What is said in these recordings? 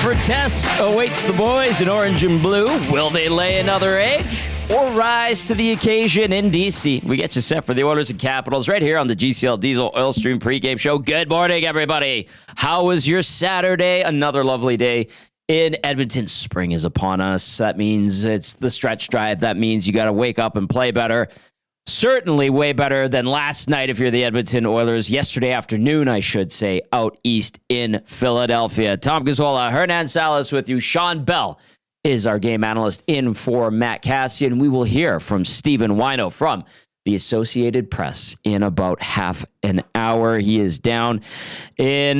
tougher test awaits the boys in orange and blue. Will they lay another egg or rise to the occasion in DC? We get you set for the Oilers and Capitals right here on the GCL Diesel Oil Stream pregame show. Good morning, everybody. How was your Saturday? Another lovely day in Edmonton. Spring is upon us. That means it's the stretch drive. That means you got to wake up and play better. Certainly way better than last night if you're the Edmonton Oilers. Yesterday afternoon, I should say, out east in Philadelphia. Tom Gazzola, Hernan Salas with you. Shawn, Belle is our game analyst in for Matt Cassian. We will hear from Stephen Wino from the Associated Press in about half an hour. He is down in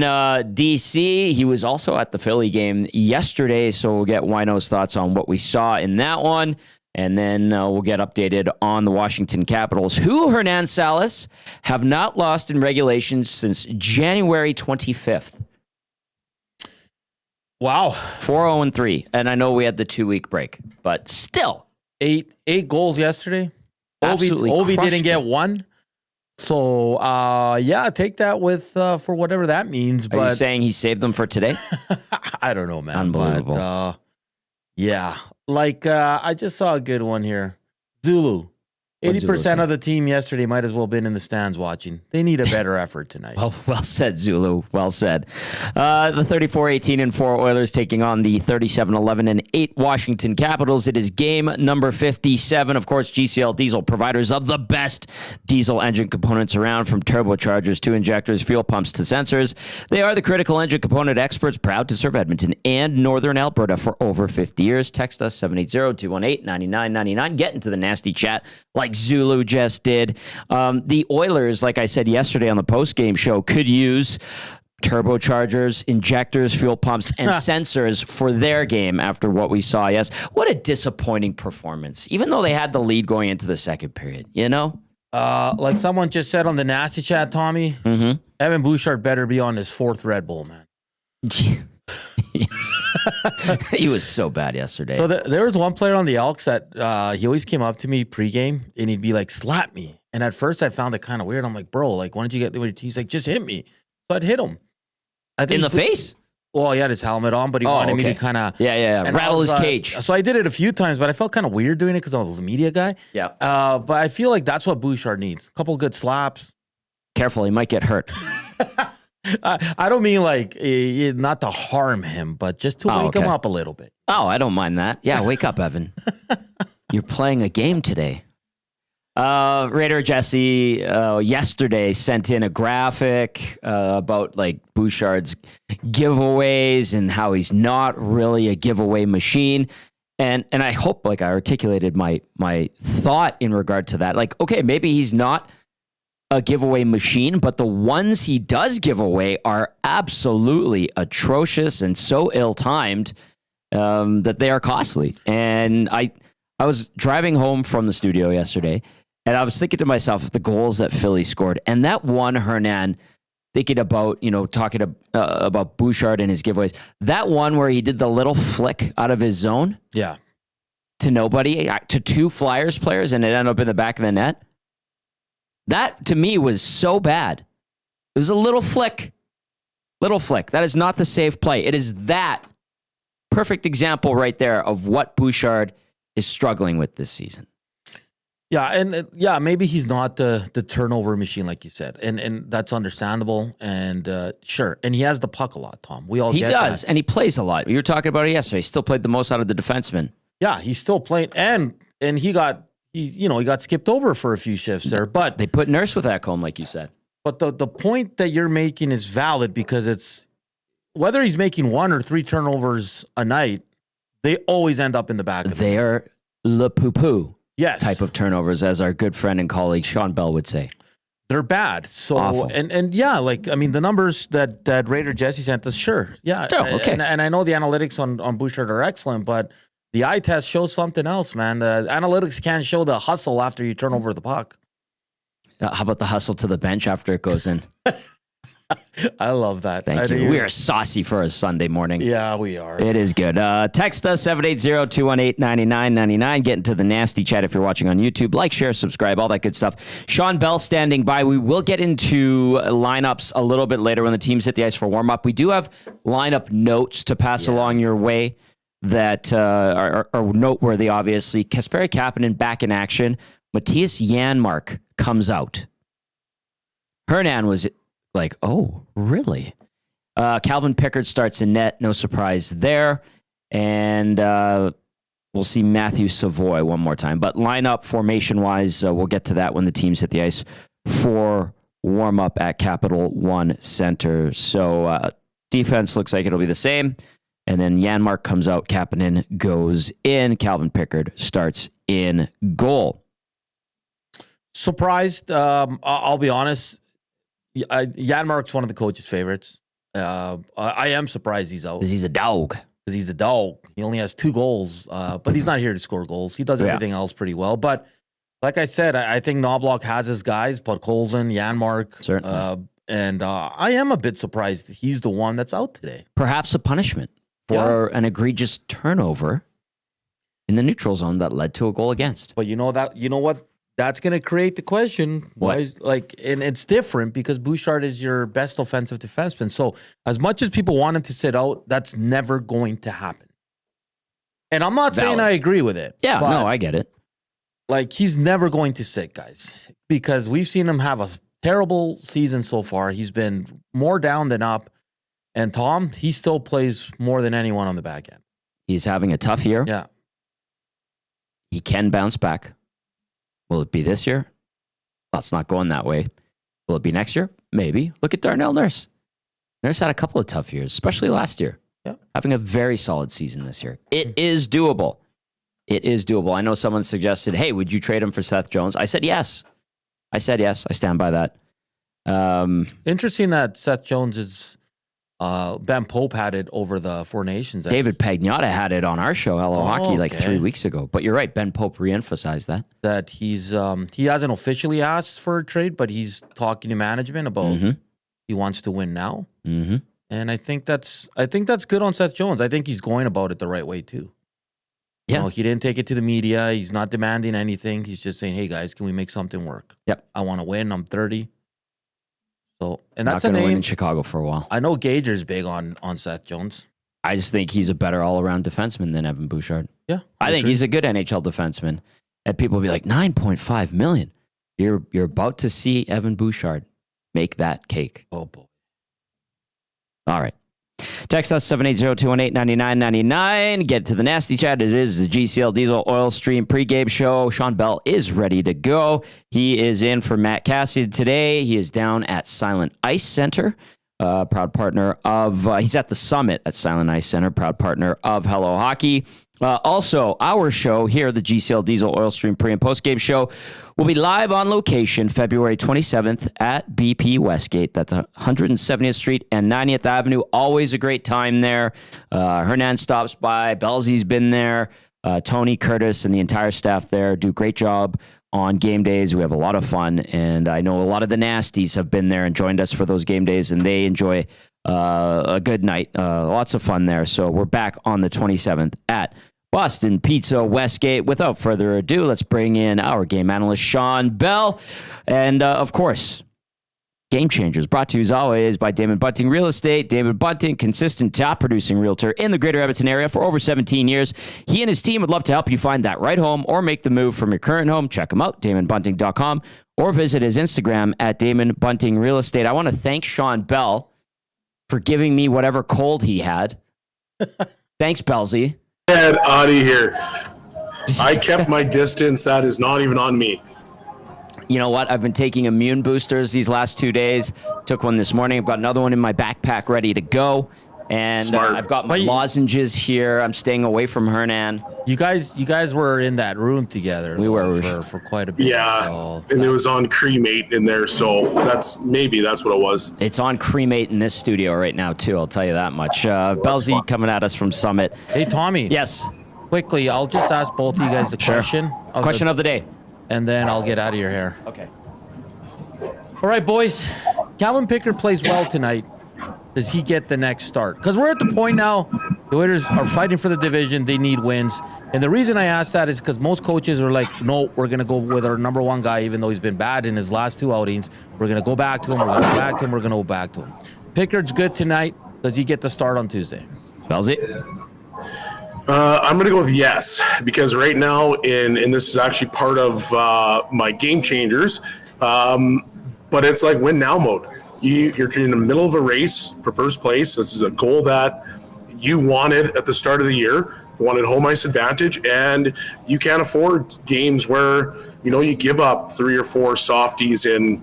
D.C. He was also at the Philly game yesterday, so we'll get Wino's thoughts on what we saw in that one. And then we'll get updated on the Washington Capitals, who, Hernan Salas, have not lost in regulation since January 25th. Wow. 4-0-3. And I know we had the 2-week break, but still. Eight goals yesterday. Absolutely Ovi didn't get them. one. So, take that with for whatever that means. Are you saying he saved them for today? I don't know, man. Unbelievable. But, I just saw a good one here. Zulu. 80% of the team yesterday might as well have been in the stands watching. They need a better effort tonight. Well said, Zulu. Well said. The 34-18-4 Oilers taking on the 37-11-8 Washington Capitals. It is game number 57. Of course, GCL Diesel, providers of the best diesel engine components around, from turbochargers to injectors, fuel pumps to sensors. They are the critical engine component experts, proud to serve Edmonton and Northern Alberta for over 50 years. Text us 780-218-9999. Get into the nasty chat like Zulu just did. The Oilers, like I said yesterday on the post-game show, could use turbochargers, injectors, fuel pumps, and sensors for their game after what we saw. Yes, what a disappointing performance, even though they had the lead going into the second period, you know? Like someone just said on the nasty chat, Tommy, Evan Bouchard better be on his fourth Red Bull, man. He was so bad yesterday. So there was one player on the Elks that he always came up to me pregame and he'd be like, slap me. And at first I found it kind of weird. I'm like, bro, like, why don't you get, he's like, just hit me. So I'd hit him. I think in the face? Well, he had his helmet on, but he wanted me to kind of... Yeah. Rattle his cage. So I did it a few times, but I felt kind of weird doing it because I was a media guy. Yeah. But I feel like that's what Bouchard needs. A couple good slaps. Careful, he might get hurt. I don't mean like not to harm him, but just to wake him up a little bit. Oh, I don't mind that. Yeah, wake up, Evan. You're playing a game today. Raider Jesse yesterday sent in a graphic about like Bouchard's giveaways and how he's not really a giveaway machine. And I hope like I articulated my thought in regard to that. Like, okay, maybe he's not a giveaway machine, but the ones he does give away are absolutely atrocious and so ill-timed that they are costly. And I was driving home from the studio yesterday, and I was thinking to myself the goals that Philly scored, and that one, Hernan, thinking about, talking about Bouchard and his giveaways, that one where he did the little flick out of his zone, to nobody, to two Flyers players, and it ended up in the back of the net. That, to me, was so bad. It was a little flick. Little flick. That is not the safe play. It is that perfect example right there of what Bouchard is struggling with this season. Yeah, and maybe he's not the turnover machine, like you said. And that's understandable. And sure. And he has the puck a lot, Tom. We all get that. He does, and he plays a lot. You were talking about it yesterday. He still played the most out of the defensemen. Yeah, he's still playing. And he got... He got skipped over for a few shifts there, but they put Nurse with Ekholm, like you said. But the point that you're making is valid because it's whether he's making 1 or 3 turnovers a night, they always end up in the back of They are le poo-poo type of turnovers, as our good friend and colleague Shawn Belle would say. They're bad. So awful. And yeah, like I mean the numbers that Raider Jesse sent us, sure. Yeah. Oh, okay. And I know the analytics on Bouchard are excellent, but the eye test shows something else, man. The analytics can't show the hustle after you turn over the puck. How about the hustle to the bench after it goes in? I love that. Thank you. We are saucy for a Sunday morning. Yeah, we are. It is good. Text us 780-218-9999. Get into the nasty chat if you're watching on YouTube. Like, share, subscribe, all that good stuff. Shawn Belle standing by. We will get into lineups a little bit later when the teams hit the ice for warm-up. We do have lineup notes to pass along your way that are noteworthy, obviously. Kasperi Kapanen back in action. Matthias Janmark comes out. Hernan was like, oh, really? Calvin Pickard starts in net. No surprise there. And we'll see Matthew Savoy one more time. But lineup formation-wise, we'll get to that when the teams hit the ice for warm-up at Capital One Center. So defense looks like it'll be the same. And then Janmark comes out. Kapanen goes in. Calvin Pickard starts in goal. Surprised. I'll be honest. Janmark's one of the coach's favorites. I am surprised he's out. Because he's a dog. Because he's a dog. He only has 2 goals, but he's not here to score goals. He does everything else pretty well. But like I said, I think Knobloch has his guys, Podkolzin, Janmark. Certainly. And I am a bit surprised he's the one that's out today. Perhaps a punishment for an egregious turnover in the neutral zone that led to a goal against. But you know what? That's going to create the question. Why is, and it's different because Bouchard is your best offensive defenseman. So as much as people want him to sit out, that's never going to happen. And I'm not saying I agree with it. Yeah, no, I get it. Like, he's never going to sit, guys, because we've seen him have a terrible season so far. He's been more down than up. And Tom, he still plays more than anyone on the back end. He's having a tough year. Yeah. He can bounce back. Will it be this year? Well, it's not going that way. Will it be next year? Maybe. Look at Darnell Nurse. Nurse had a couple of tough years, especially last year. Yeah. Having a very solid season this year. It is doable. It is doable. I know someone suggested, hey, would you trade him for Seth Jones? I said yes. I stand by that. Interesting that Seth Jones is... Ben Pope had it over the Four Nations. David Pagnotta had it on our show, Hello Hockey, like 3 weeks ago. But you're right, Ben Pope reemphasized that. That he's he hasn't officially asked for a trade, but he's talking to management about he wants to win now. Mm-hmm. And I think that's good on Seth Jones. I think he's going about it the right way too. Yeah, you know, he didn't take it to the media. He's not demanding anything. He's just saying, "Hey guys, can we make something work? Yep, I want to win. I'm 30." So, and that's not going to name. win in Chicago for a while. I know Gager's big on Seth Jones. I just think he's a better all-around defenseman than Evan Bouchard. Yeah, I think he's a good NHL defenseman. And people will be like, $9.5 million. You're about to see Evan Bouchard make that cake. Oh boy! All right. Text us 780-218-9999. Get to the nasty chat. It is the GCL Diesel Oil Stream pregame show. Shawn Belle is ready to go. He is in for Matt Cassidy today. He is down at Silent Ice Center, proud partner of, he's at the Summit at Silent Ice Center, proud partner of Hello Hockey. Also, our show here, the GCL Diesel Oil Stream pre- and post-game show, will be live on location February 27th at BP Westgate. That's 170th Street and 90th Avenue. Always a great time there. Hernan stops by. Belle's been there. Tony, Curtis, and the entire staff there do a great job on game days. We have a lot of fun, and I know a lot of the nasties have been there and joined us for those game days, and they enjoy a good night. Lots of fun there. So we're back on the 27th at Boston Pizza Westgate. Without further ado, let's bring in our game analyst, Shawn Belle. And, of course, Game Changers, brought to you as always by Damon Bunting Real Estate. David Bunting, consistent top-producing realtor in the greater Edmonton area for over 17 years. He and his team would love to help you find that right home or make the move from your current home. Check him out, DamonBunting.com, or visit his Instagram at Damon Bunting Real Estate. I want to thank Shawn Belle for giving me whatever cold he had. Thanks, Bellsy. Get out of here. I kept my distance. That is not even on me. You know what? I've been taking immune boosters these last 2 days. Took one this morning. I've got another one in my backpack ready to go. And I've got my lozenges here. I'm staying away from Hernan. You guys were in that room together. We were for quite a bit. Yeah, and it was on cremate in there, so that's what it was. It's on cremate in this studio right now too. I'll tell you that much. Bellsy coming at us from Summit. Hey Tommy. Yes. Quickly, I'll just ask both of you guys a question. Question of the day. And then I'll get out of your hair. Okay. All right, boys. Calvin Pickard plays well tonight, does he get the next start? Because we're at the point now, the Oilers are fighting for the division. They need wins. And the reason I ask that is because most coaches are like, no, we're going to go with our number one guy, even though he's been bad in his last 2 outings. We're going to go back to him. We're going to go back to him. We're going to go back to him. Pickard's good tonight. Does he get the start on Tuesday? Bellsy? I'm going to go with yes, because right now, and this is actually part of my game changers, but it's like win now mode. You're in the middle of a race for first place. This is a goal that you wanted at the start of the year. You wanted home ice advantage, and you can't afford games where, you give up 3 or 4 softies and,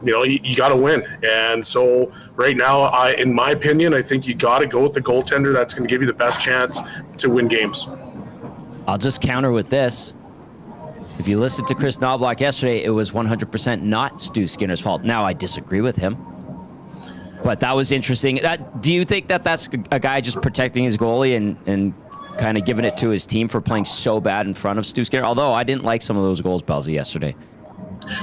you got to win. And so right now, in my opinion, I think you got to go with the goaltender that's going to give you the best chance to win games. I'll just counter with this. If you listened to Chris Knobloch yesterday, it was 100% not Stu Skinner's fault. Now, I disagree with him. But that was interesting. Do you think that that's a guy just protecting his goalie and kind of giving it to his team for playing so bad in front of Stu Skinner? Although I didn't like some of those goals, Bellsy, yesterday.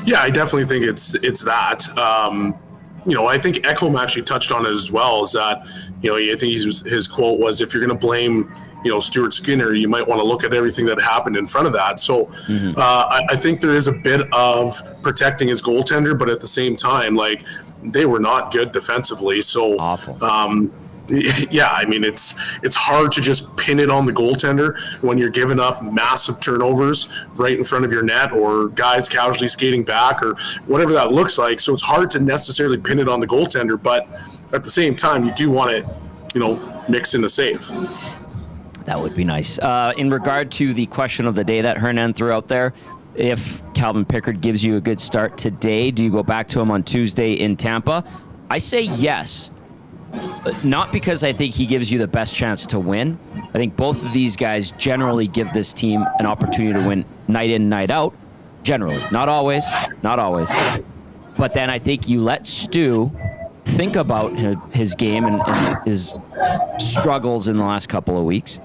Yeah, I definitely think it's that. I think Ekholm actually touched on it as well, is that, I think his quote was, if you're going to blame, Stuart Skinner, you might want to look at everything that happened in front of that. So I think there is a bit of protecting his goaltender, but at the same time, like, they were not good defensively. So awful. Yeah, I mean, it's hard to just pin it on the goaltender when you're giving up massive turnovers right in front of your net, or guys casually skating back, or whatever that looks like. So it's hard to necessarily pin it on the goaltender, but at the same time, you do want to, mix in a save. That would be nice. In regard to the question of the day that Hernan threw out there, if Calvin Pickard gives you a good start today, do you go back to him on Tuesday in Tampa? I say yes. Not because I think he gives you the best chance to win. I think both of these guys generally give this team an opportunity to win night in, night out. Generally. Not always. But then I think you let Stu think about his game and his struggles in the last couple of weeks,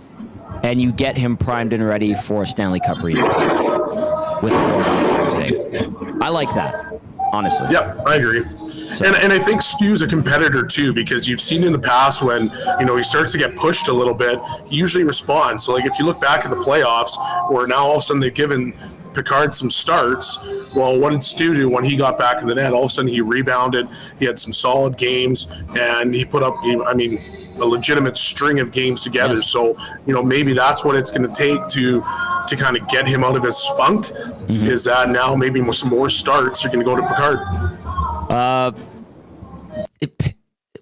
and you get him primed and ready for Stanley Cup rematch with Florida on Thursday. I like that, honestly. Yep, I agree. So. And I think Stu's a competitor too, because you've seen in the past when, he starts to get pushed a little bit, he usually responds. So, like, if you look back at the playoffs, where now all of a sudden they've given Picard some starts, well, what did Stu do when he got back in the net? All of a sudden he rebounded, he had some solid games, and he put up, a legitimate string of games together. Yes. So, maybe that's what it's going to take to kind of get him out of his funk, is that now maybe some more starts are going to go to Picard.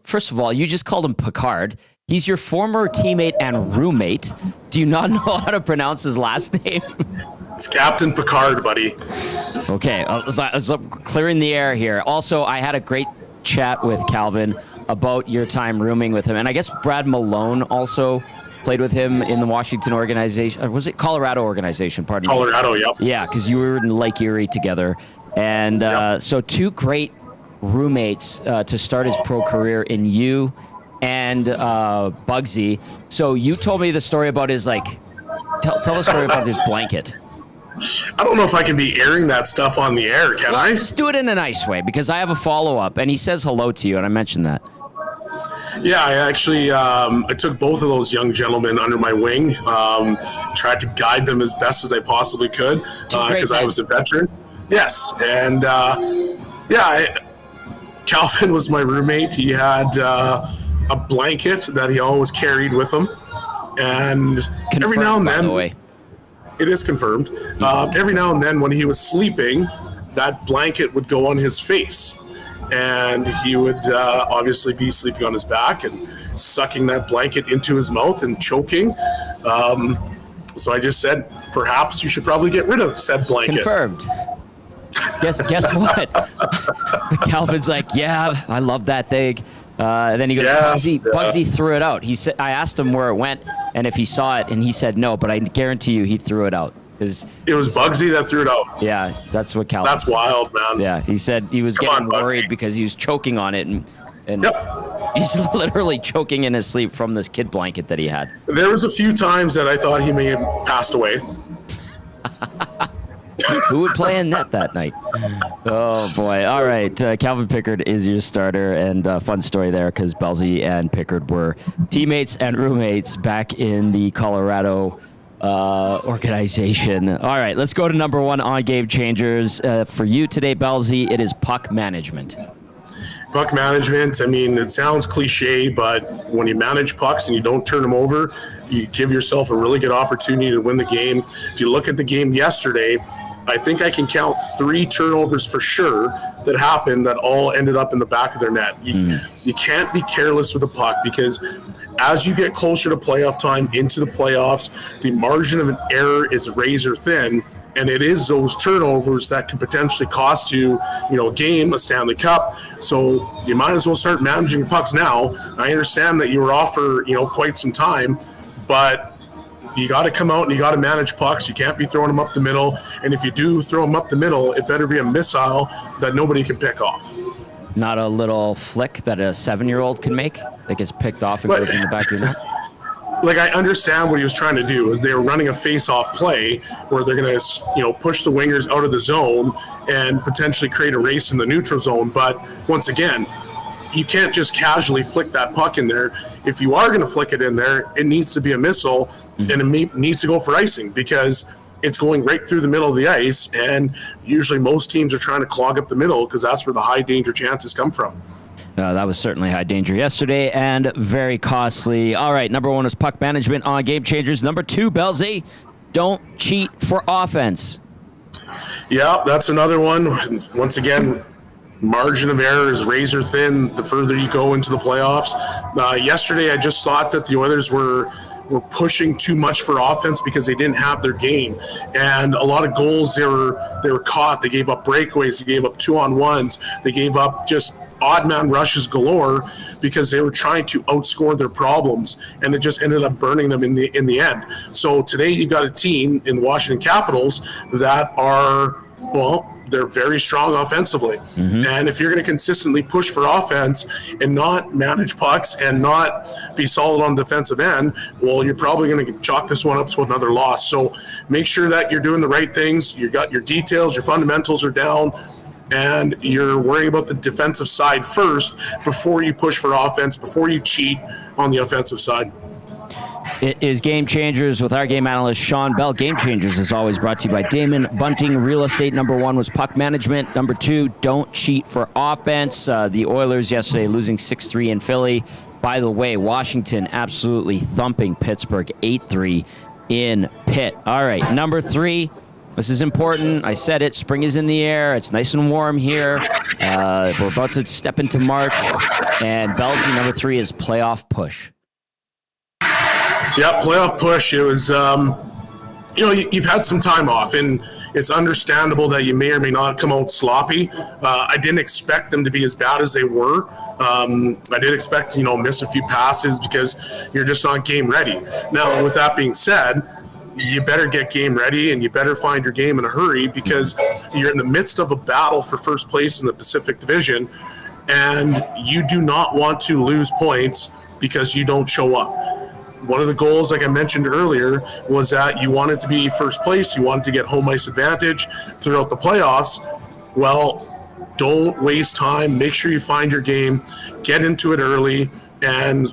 First of all, you just called him Picard. He's your former teammate and roommate. Do you not know how to pronounce his last name? It's Captain Picard, buddy. Okay, so clearing the air here. Also, I had a great chat with Calvin about your time rooming with him. And I guess Brad Malone also played with him in the Washington organization. Or was it Colorado organization? Pardon me. Colorado, yep. Yeah, because you were in Lake Erie together. And so 2 great roommates to start his pro career in you and Bugsy. So you told me the story about his, tell the story about his blanket. I don't know if I can be airing that stuff on the air, can I? Just do it in a nice way, because I have a follow-up, and he says hello to you, and I mentioned that. Yeah, I actually I took both of those young gentlemen under my wing, tried to guide them as best as I possibly could, because I was a veteran. Yes, and Calvin was my roommate. He had a blanket that he always carried with him, and confirmed, every now and then, by the way. It is confirmed. Every now and then when he was sleeping, that blanket would go on his face, and he would obviously be sleeping on his back and sucking that blanket into his mouth and choking. So I just said, perhaps you should probably get rid of said blanket. Confirmed. Guess what? Calvin's like, yeah, I love that thing. Then he goes, Bugsy threw it out. He said, I asked him where it went and if he saw it, and he said no, but I guarantee you he threw it out. It was Bugsy that threw it out. Yeah, that's what Calvin said. Wild, man. Yeah, he said he was getting worried because he was choking on it, and he's literally choking in his sleep from this kid blanket that he had. There was a few times that I thought he may have passed away. Who would play in net that night? Oh, boy. All right. Calvin Pickard is your starter, and fun story there because Belzy and Pickard were teammates and roommates back in the Colorado organization. All right, let's go to number one on Game Changers. For you today, Belzy, it is puck management. Puck management, I mean, it sounds cliche, but when you manage pucks and you don't turn them over, you give yourself a really good opportunity to win the game. If you look at the game yesterday, I think I can count 3 turnovers for sure that happened that all ended up in the back of their net. You can't be careless with the puck because as you get closer to playoff time, into the playoffs, the margin of an error is razor thin. And it is those turnovers that could potentially cost you, a game, a Stanley Cup. So you might as well start managing your pucks now. I understand that you were off for, quite some time, but you got to come out and you got to manage pucks. You can't be throwing them up the middle. And if you do throw them up the middle, it better be a missile that nobody can pick off. Not a little flick that a 7-year-old can make that gets picked off and goes in the back of your net? Like, I understand what he was trying to do. They were running a face-off play where they're going to, push the wingers out of the zone and potentially create a race in the neutral zone. But once again, you can't just casually flick that puck in there. If you are going to flick it in there, it needs to be a missile, and it needs to go for icing because it's going right through the middle of the ice. And usually most teams are trying to clog up the middle because that's where the high danger chances come from. That was certainly high danger yesterday and very costly. All right, number one is puck management on Game Changers. Number 2, Belzy, don't cheat for offense. Yeah, that's another one. Once again, margin of error is razor thin the further you go into the playoffs. Yesterday, I just thought that the Oilers were pushing too much for offense because they didn't have their game, and a lot of goals they were caught. They gave up breakaways, they gave up 2-on-1s, they gave up just odd man rushes galore because they were trying to outscore their problems, and it just ended up burning them in the end. So today you got a team in the Washington Capitals that are, they're very strong offensively. And if you're going to consistently push for offense and not manage pucks and not be solid on the defensive end, well, you're probably going to chalk this one up to another loss. So make sure that you're doing the right things. You got your details, your fundamentals are down, and you're worrying about the defensive side first before you push for offense, before you cheat on the offensive side. It is Game Changers with our game analyst, Shawn Belle. Game Changers is always brought to you by Damon Bunting Real Estate. Number 1 was puck management. Number 2, don't cheat for offense. The Oilers yesterday losing 6-3 in Philly. By the way, Washington absolutely thumping Pittsburgh 8-3 in Pitt. All right, number 3. This is important. I said it. Spring is in the air. It's nice and warm here. We're about to step into March. And Belzy, number 3 is playoff push. Yeah, playoff push. It was, you've had some time off, and it's understandable that you may or may not come out sloppy. I didn't expect them to be as bad as they were. I did expect, miss a few passes because you're just not game ready. Now, with that being said, you better get game ready and you better find your game in a hurry because you're in the midst of a battle for first place in the Pacific Division, and you do not want to lose points because you don't show up. One of the goals, like I mentioned earlier, was that you wanted to be first place. You wanted to get home ice advantage throughout the playoffs. Well, don't waste time. Make sure you find your game, get into it early, and,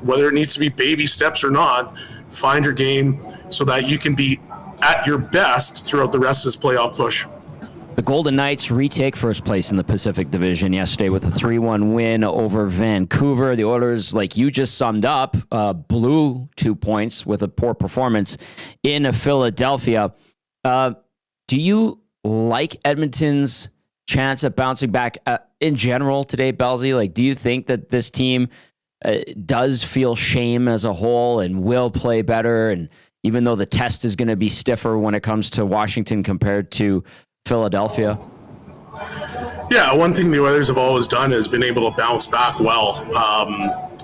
whether it needs to be baby steps or not, find your game so that you can be at your best throughout the rest of this playoff push. The Golden Knights retake first place in the Pacific Division yesterday with a 3-1 win over Vancouver. The Oilers, like you just summed up, blew 2 points with a poor performance in Philadelphia. Do you like Edmonton's chance at bouncing back in general today, Belzy? Like, do you think that this team does feel shame as a whole and will play better? And even though the test is going to be stiffer when it comes to Washington compared to Philadelphia? Yeah, one thing the Oilers have always done is been able to bounce back well.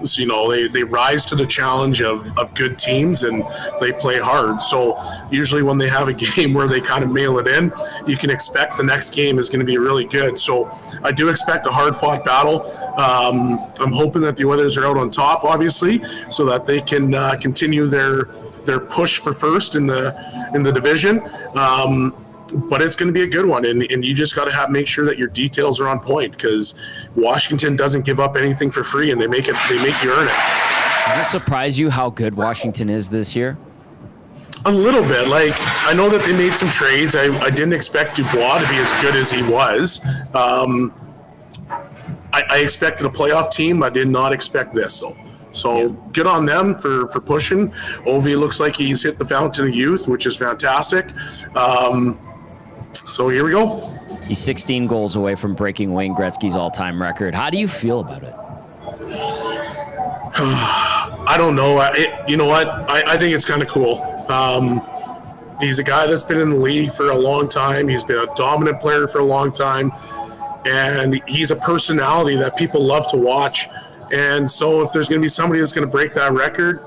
So, they rise to the challenge of good teams and they play hard. So usually when they have a game where they kind of mail it in, you can expect the next game is going to be really good. So I do expect a hard-fought battle. I'm hoping that the Oilers are out on top, obviously, so that they can continue their push for first in the division. but it's going to be a good one, and you just got to make sure that your details are on point, because Washington doesn't give up anything for free, and they make you earn it. Does it surprise you how good Washington is this year? A little bit. Like, I know that they made some trades. I didn't expect Dubois to be as good as he was. I expected a playoff team. I did not expect this. So good on them for pushing. Ovi looks like he's hit the fountain of youth, which is fantastic. So here we go. He's 16 goals away from breaking Wayne Gretzky's all-time record. How do you feel about it? I don't know. You know what? I think it's kind of cool. He's a guy that's been in the league for a long time. He's been a dominant player for a long time. And he's a personality that people love to watch. And so if there's going to be somebody that's going to break that record,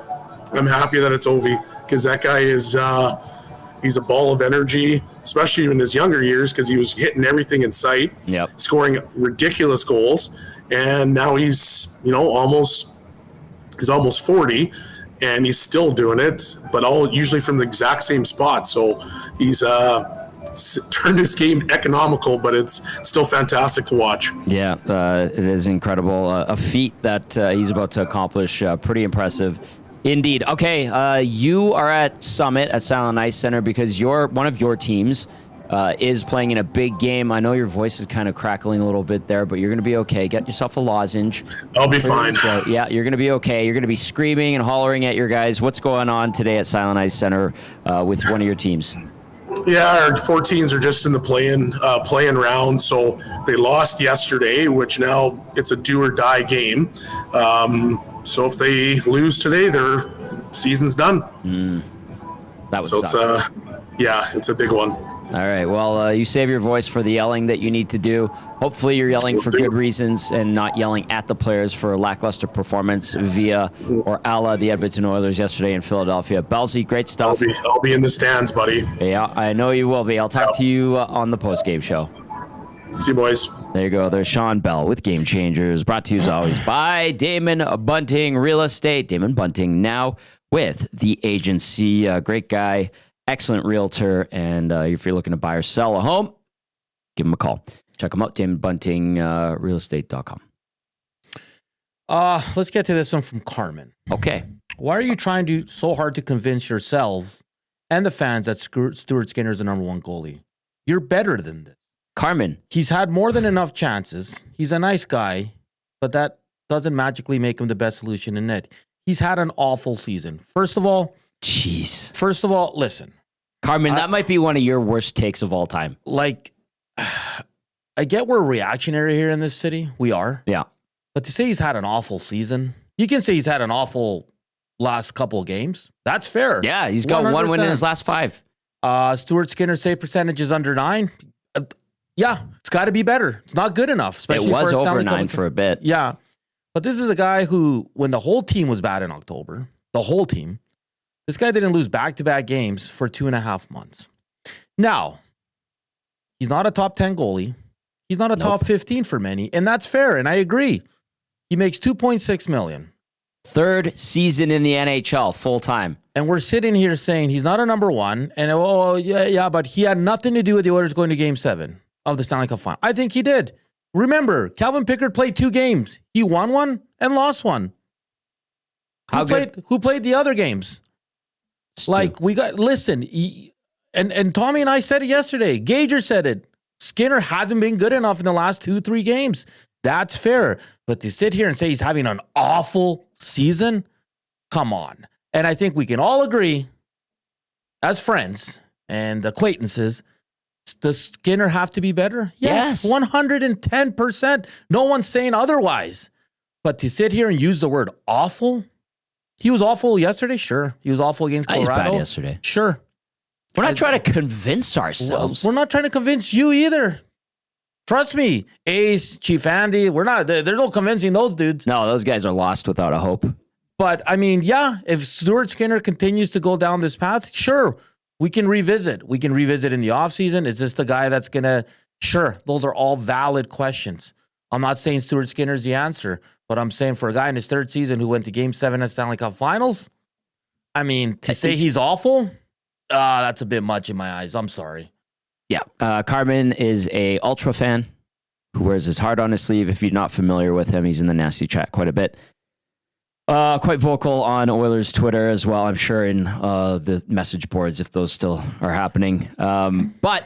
I'm happy that it's Ovi, because that guy is he's a ball of energy, especially in his younger years, because he was hitting everything in sight, scoring ridiculous goals. And now he's, almost 40, and he's still doing it, but all usually from the exact same spot. So he's turned his game economical, but it's still fantastic to watch. Yeah, it is incredible. A feat that he's about to accomplish. Pretty impressive indeed. Okay, you are at Summit at Silent Ice Center because one of your teams is playing in a big game. I know your voice is kind of crackling a little bit there, but you're going to be okay. Get yourself a lozenge. I'll be fine. Yeah, you're going to be okay. You're going to be screaming and hollering at your guys. What's going on today at Silent Ice Center with one of your teams? Yeah, our 14s are just in the playing round. So they lost yesterday, which now it's a do or die game. So if they lose today, their season's done. That would suck. It's a big one. All right. Well, you save your voice for the yelling that you need to do. Hopefully you're yelling for good reasons and not yelling at the players for a lackluster performance via or a la the Edmonton Oilers yesterday in Philadelphia. Bellsy, great stuff. I'll be in the stands, buddy. Yeah, I know you will be. I'll talk to you on the post-game show. See you, boys. There you go. There's Shawn Belle with Game Changers, brought to you as always by Damon Bunting Real Estate. Damon Bunting now with the agency. Great guy. Excellent realtor, and if you're looking to buy or sell a home, give him a call. Check him out, DamonBuntingRealestate.com. Let's get to this one from Carmen. Okay. Why are you trying so hard to convince yourselves and the fans that Stuart Skinner is the number one goalie? You're better than this. Carmen. He's had more than enough chances. He's a nice guy, but that doesn't magically make him the best solution in net. He's had an awful season. First of all, listen. Carmen, that might be one of your worst takes of all time. Like, I get we're reactionary here in this city. We are. Yeah. But to say he's had an awful season, you can say he's had an awful last couple of games. That's fair. Yeah, he's got 100%. One win in his last 5. Stuart Skinner's save percentage is under 9. Yeah, it's got to be better. It's not good enough. Especially it was for over 9 for a bit. Yeah. But this is a guy who, when the whole team was bad in October, the whole team, this guy didn't lose back-to-back games for 2.5 months. Now, he's not a top 10 goalie. He's not a top 15 for many, and that's fair, and I agree. He makes $2.6 million. 3rd season in the NHL, full-time. And we're sitting here saying he's not a number one, and but he had nothing to do with the Oilers going to Game 7 of the Stanley Cup Final. I think he did. Remember, Calvin Pickard played 2 games. He won one and lost one. Who played the other games? Like, listen, and Tommy and I said it yesterday. Gager said it. Skinner hasn't been good enough in the last 2-3 games. That's fair. But to sit here and say he's having an awful season, come on. And I think we can all agree, as friends and acquaintances, does Skinner have to be better? Yes. 110%. No one's saying otherwise. But to sit here and use the word awful, he was awful yesterday? Sure. He was awful against Colorado? He was bad yesterday. Sure. We're not trying to convince ourselves. We're not trying to convince you either. Trust me. Ace, Chief Andy, there's no convincing those dudes. No, those guys are lost without a hope. But, I mean, yeah, if Stuart Skinner continues to go down this path, sure, we can revisit. We can revisit in the offseason. Is this the guy that's going to... Sure, those are all valid questions. I'm not saying Stuart Skinner's the answer, but I'm saying for a guy in his 3rd season who went to Game 7 at Stanley Cup Finals, I mean, to say he's awful, that's a bit much in my eyes. I'm sorry. Yeah. Carmen is a Ultra fan who wears his heart on his sleeve. If you're not familiar with him, he's in the nasty chat quite a bit. Quite vocal on Oilers Twitter as well, I'm sure, in the message boards, if those still are happening. But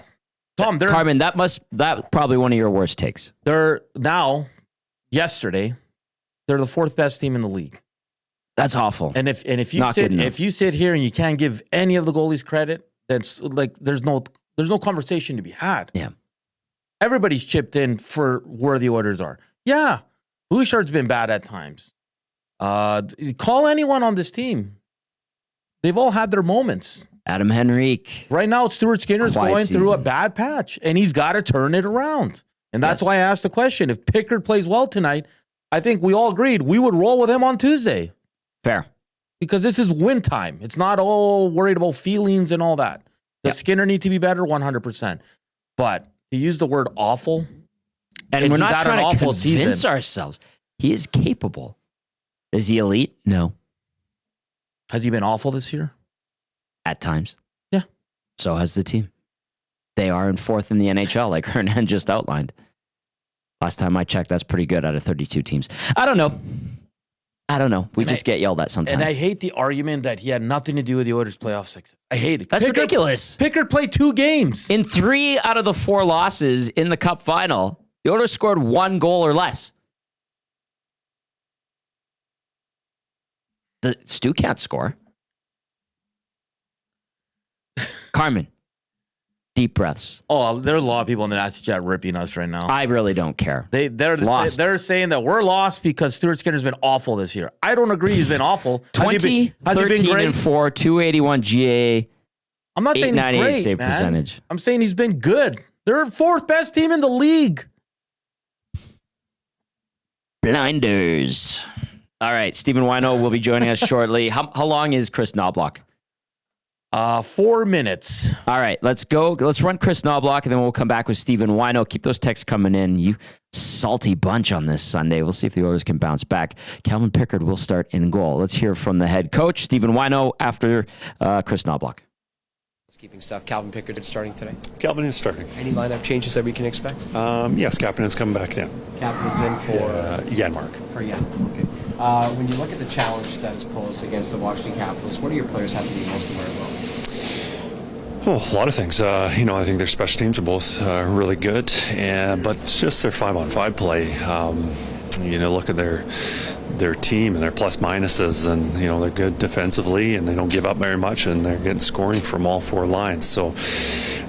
Tom, Carmen, that's probably one of your worst takes. Yesterday, they're the fourth best team in the league. That's awful. And if you sit here and you can't give any of the goalies credit, that's like there's no conversation to be had. Yeah. Everybody's chipped in for where the Oilers are. Yeah. Bouchard's been bad at times. Call anyone on this team. They've all had their moments. Adam Henrique. Right now, Stuart Skinner's going through a bad patch, and he's got to turn it around. And that's why I asked the question. If Pickard plays well tonight, I think we all agreed we would roll with him on Tuesday. Fair. Because this is win time. It's not all worried about feelings and all that. Does Skinner need to be better? 100%. But to use the word awful, and we're not trying to convince ourselves. He is capable. Is he elite? No. Has he been awful this year? At times. Yeah. So has the team. They are in fourth in the NHL, like Hernan just outlined. Last time I checked, that's pretty good out of 32 teams. I don't know. We just get yelled at sometimes. And I hate the argument that he had nothing to do with the Oilers' playoff success. I hate it. That's ridiculous. Pickard played 2 games. In 3 out of the 4 losses in the Cup final, the Oilers scored 1 goal or less. Stu can't score. Carmen, deep breaths. Oh, there's a lot of people in the nasty chat ripping us right now. I really don't care. They're saying that we're lost because Stuart Skinner's been awful this year. I don't agree he's been awful. 13 and 4, 281 GA. I'm not saying he's great, save man. Percentage. I'm saying he's been good. They're 4th best team in the league. Blinders. All right, Stephen Wino will be joining us shortly. How long is Chris Knobloch? 4 minutes. All right, let's go. Let's run Chris Knobloch, and then we'll come back with Stephen Wino. Keep those texts coming in. You salty bunch on this Sunday. We'll see if the Oilers can bounce back. Calvin Pickard will start in goal. Let's hear from the head coach, Stephen Wino, after Chris Knobloch. Keeping stuff. Calvin Pickard starting today. Calvin is starting. Any lineup changes that we can expect? Yes, Kapanen's coming back down. Kapanen's in for Janmark. For Jan. Okay. When you look at the challenge that is posed against the Washington Capitals, what do your players have to be most aware about? Oh, a lot of things. I think their special teams are both really good, but it's just their 5-on-5 play. Look at their team and their plus minuses, and they're good defensively, and they don't give up very much, and they're getting scoring from all 4 lines. So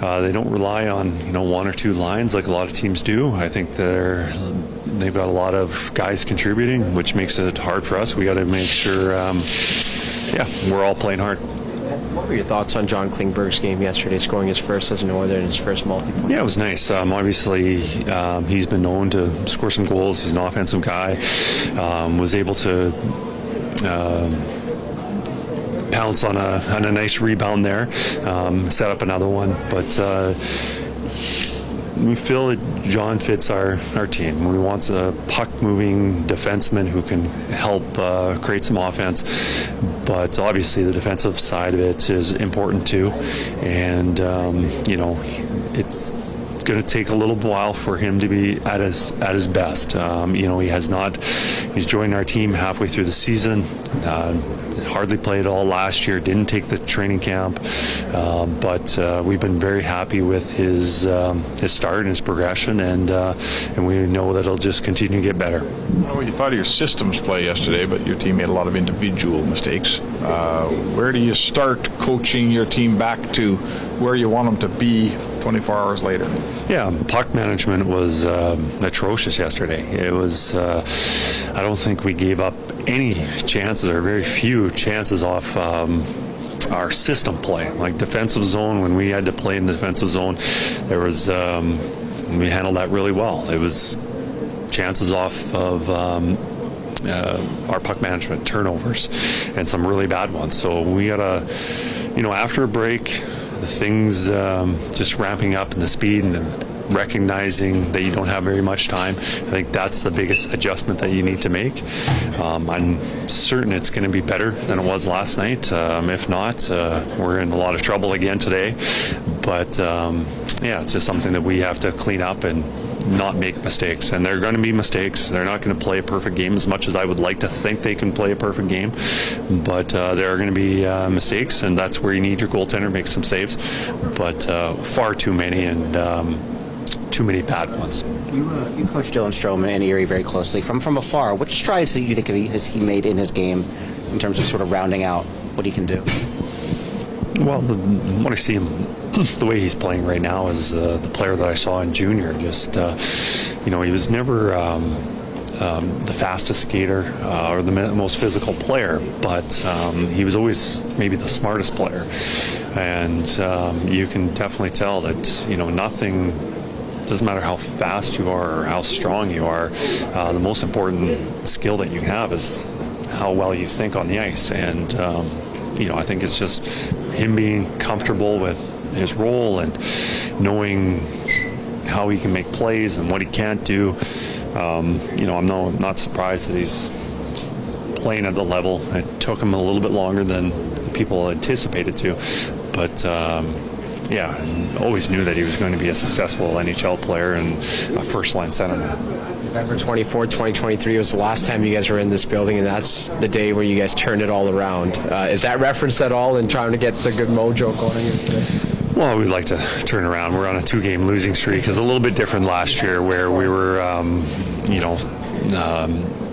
they don't rely on 1 or 2 lines like a lot of teams do. I think they've got a lot of guys contributing, which makes it hard for us. We got to make sure, we're all playing hard. What were your thoughts on John Klingberg's game yesterday, scoring his first as an Oiler and his first multi-point? Yeah, it was nice. Obviously, he's been known to score some goals. He's an offensive guy. Was able to pounce on a nice rebound there, set up another one. But we feel that John fits our team. We want a puck-moving defenseman who can help create some offense. But obviously the defensive side of it is important too. And, it's going to take a little while for him to be at his best. He's joined our team halfway through the season. Hardly played all last year, didn't take the training camp, but we've been very happy with his start and his progression, and we know that it'll just continue to get better. You thought of your systems play yesterday, but your team made a lot of individual mistakes. Where do you start coaching your team back to where you want them to be 24 hours later? Yeah, puck management was atrocious yesterday. It was, I don't think we gave up any chances, or very few chances off our system play. Like defensive zone, when we had to play in the defensive zone, we handled that really well. It was chances off of our puck management, turnovers, and some really bad ones. So we gotta, after a break, the things just ramping up in the speed and recognizing that you don't have very much time. I think that's the biggest adjustment that you need to make. I'm certain it's going to be better than it was last night. If not, we're in a lot of trouble again today. But yeah, it's just something that we have to clean up and not make mistakes. And they're going to be mistakes. They're not going to play a perfect game as much as I would like to think they can play a perfect game. But there are going to be mistakes, and that's where you need your goaltender to make some saves. But far too many, and too many bad ones. You coach Dylan Strome and Erie very closely. From afar, what strides do you think has he made in his game in terms of sort of rounding out what he can do? Well, when I see him, the way he's playing right now is the player that I saw in junior. Just, he was never the fastest skater or the most physical player, but he was always maybe the smartest player. And you can definitely tell that, nothing, doesn't matter how fast you are or how strong you are, the most important skill that you have is how well you think on the ice. And, I think it's just him being comfortable with his role and knowing how he can make plays and what he can't do. I'm not surprised that he's playing at the level. It took him a little bit longer than people anticipated to, but I always knew that he was going to be a successful NHL player and a first-line centerman. November 24th, 2023 was the last time you guys were in this building, and that's the day where you guys turned it all around. Is that referenced at all in trying to get the good mojo going here today? Well, we'd like to turn around. We're on a 2-game losing streak. It's a little bit different last year where we were,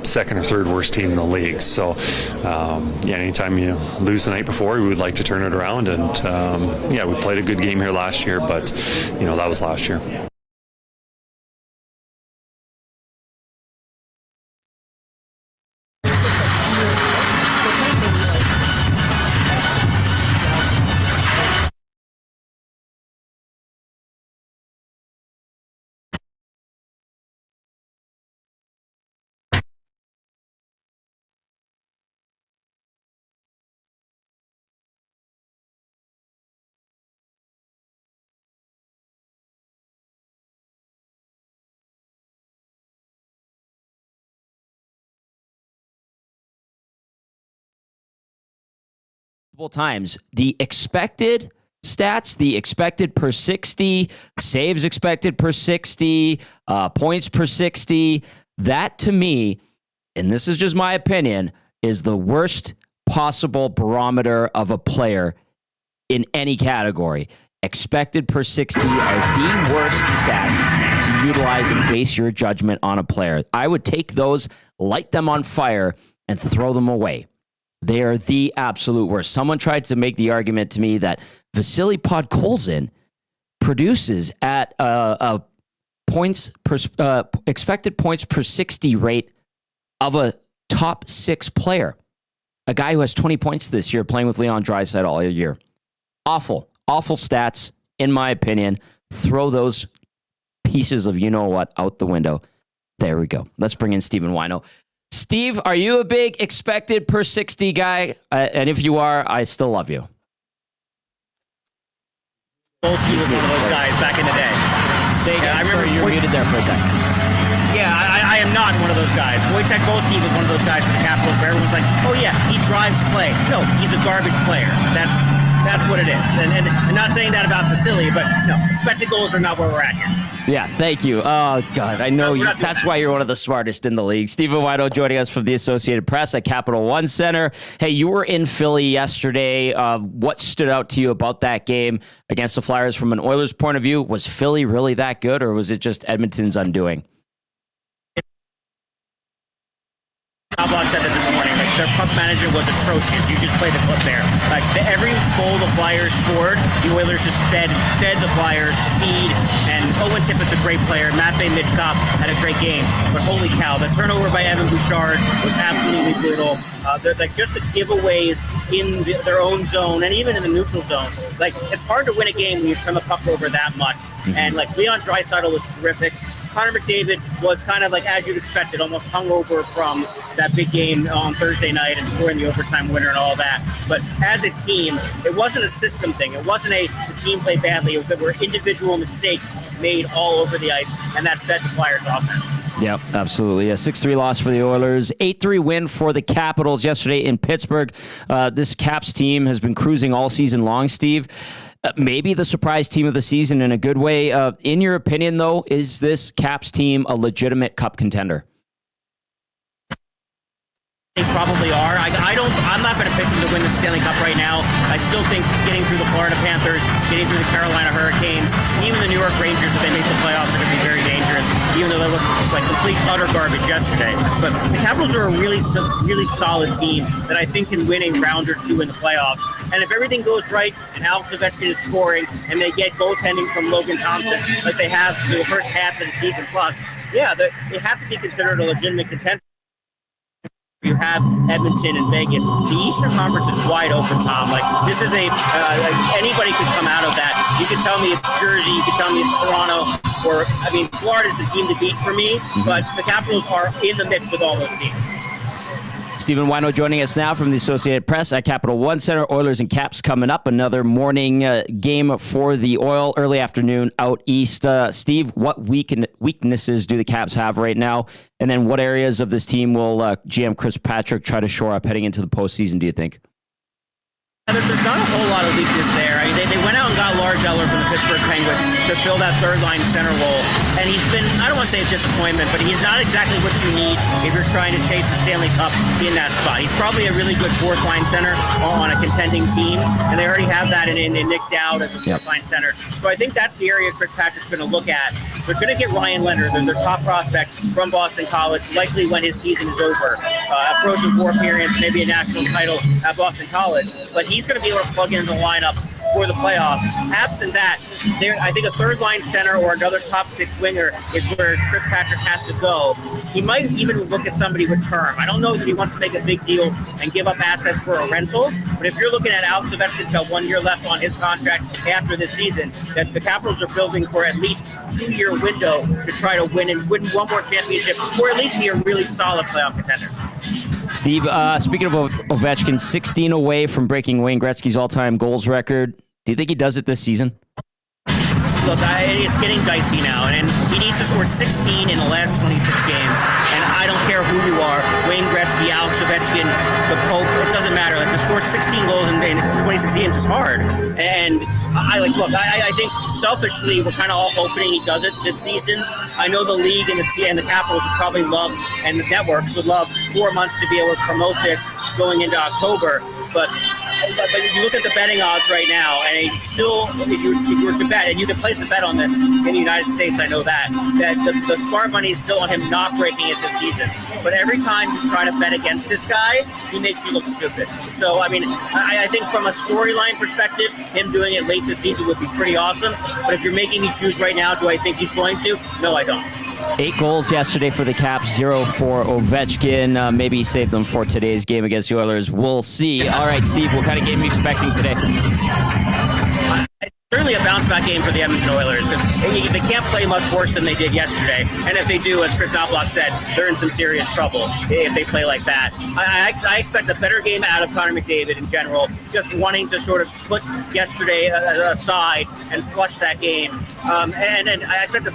second or third worst team in the league. So, anytime you lose the night before, we would like to turn it around. And, we played a good game here last year, but, that was last year. Times the expected stats, the expected per 60, saves expected per 60, points per 60, that to me, and this is just my opinion, is the worst possible barometer of a player in any category. Expected per 60 are the worst stats to utilize and base your judgment on a player. I would take those, light them on fire, and throw them away. They are the absolute worst. Someone tried to make the argument to me that Vasily Podkolzin produces at a expected points per 60 rate of a top 6 player. A guy who has 20 points this year playing with Leon Draisaitl all year. Awful stats, in my opinion. Throw those pieces of you-know-what out the window. There we go. Let's bring in Stephen Wino. Steve, are you a big expected per 60 guy? And if you are, I still love you. Volsky was one of those guys back in the day. Say again, I remember you were muted there for a second. Yeah, I am not one of those guys. Wojciech Volsky was one of those guys for the Capitals where everyone's like, oh yeah, he drives play. No, he's a garbage player. That's what it is. And not saying that about Vasily, but no, expected goals are not where we're at here. Yeah, thank you. Oh, God, I know you. That's why you're one of the smartest in the league. Stephen Wino joining us from the Associated Press at Capital One Center. Hey, you were in Philly yesterday. What stood out to you about that game against the Flyers from an Oilers point of view? Was Philly really that good, or was it just Edmonton's undoing? Bob said that this morning. Like, their puck management was atrocious. You just played the clip there. Like, every goal the Flyers scored, the Oilers just fed the Flyers speed. And Owen Tippett's a great player. Matvei Michkov had a great game. But holy cow, the turnover by Evan Bouchard was absolutely brutal. Like, just the giveaways in their own zone and even in the neutral zone. Like, it's hard to win a game when you turn the puck over that much. And like, Leon Draisaitl was terrific. Connor McDavid was kind of like, as you'd expected, almost hungover from that big game on Thursday night and scoring the overtime winner and all that. But as a team, it wasn't a system thing. It wasn't the team played badly. It was that were individual mistakes made all over the ice, and that fed the Flyers' offense. Yep, absolutely. A 6-3 loss for the Oilers. 8-3 win for the Capitals yesterday in Pittsburgh. This Caps team has been cruising all season long, Steve. maybe the surprise team of the season in a good way. In your opinion, though, is this Caps team a legitimate cup contender? They probably are. I'm not going to pick them to win the Stanley Cup right now. I still think getting through the Florida Panthers, getting through the Carolina Hurricanes, even the New York Rangers, if they make the playoffs, are going to be very dangerous, even though they look like complete utter garbage yesterday. But the Capitals are a really solid team that I think can win a round or two in the playoffs. And if everything goes right and Alex Ovechkin is scoring and they get goaltending from Logan Thompson like they have through the first half of the season plus, yeah, they have to be considered a legitimate contender. You have Edmonton and Vegas. The Eastern Conference is wide open, Tom. Like, this is anybody could come out of that. You could tell me it's Jersey. You could tell me it's Toronto. Florida's the team to beat for me. But the Capitals are in the mix with all those teams. Stephen Wino joining us now from the Associated Press at Capital One Center. Oilers and Caps coming up. Another morning game for the Oil. Early afternoon out east. Steve, what weaknesses do the Caps have right now? And then what areas of this team will GM Chris Patrick try to shore up heading into the postseason, do you think? There's not a whole lot of weakness there. I mean, they went out and got Lars Eller from the Pittsburgh Penguins to fill that third-line center role. And he's been, I don't want to say a disappointment, but he's not exactly what you need if you're trying to chase the Stanley Cup in that spot. He's probably a really good fourth-line center on a contending team, and they already have that in Nick Dowd as a fourth-line center. So I think that's the area Chris Patrick's going to look at. They're going to get Ryan Leonard, their top prospect from Boston College, likely when his season is over. A Frozen Four appearance, maybe a national title at Boston College. But he's going to be able to plug into the lineup for the playoffs. Absent that, I think a third-line center or another top six winger is where Chris Patrick has to go. He might even look at somebody with term. I don't know that he wants to make a big deal and give up assets for a rental, but if you're looking at Alex Ovechkin's got 1 year left on his contract after this season, that the Capitals are building for at least 2-year window to try to win one more championship, or at least be a really solid playoff contender. Steve, speaking of Ovechkin, 16 away from breaking Wayne Gretzky's all-time goals record. Do you think he does it this season? Look, it's getting dicey now, and he needs to score 16 in the last 26 games. And I don't care who you are, Wayne Gretzky, Alex Ovechkin, the Pope, it doesn't matter. Like, to score 16 goals in 26 games is hard. And I think selfishly, we're kind of all hoping he does it this season. I know the league and the Capitals would probably love, and the networks would love 4 months to be able to promote this going into October. But you look at the betting odds right now, and it's still, if you were to bet, and you can place a bet on this in the United States, I know that the smart money is still on him not breaking it this season. But every time you try to bet against this guy, he makes you look stupid. So, I mean, I think from a storyline perspective, him doing it late this season would be pretty awesome. But if you're making me choose right now, do I think he's going to? No, I don't. 8 goals yesterday for the Caps, 0 for Ovechkin. Maybe he saved them for today's game against the Oilers. We'll see. All right, Steve, what kind of game are you expecting today? Certainly a bounce-back game for the Edmonton Oilers, because they can't play much worse than they did yesterday. And if they do, as Chris Knobloch said, they're in some serious trouble if they play like that. I expect a better game out of Connor McDavid in general, just wanting to sort of put yesterday aside and flush that game. And I expect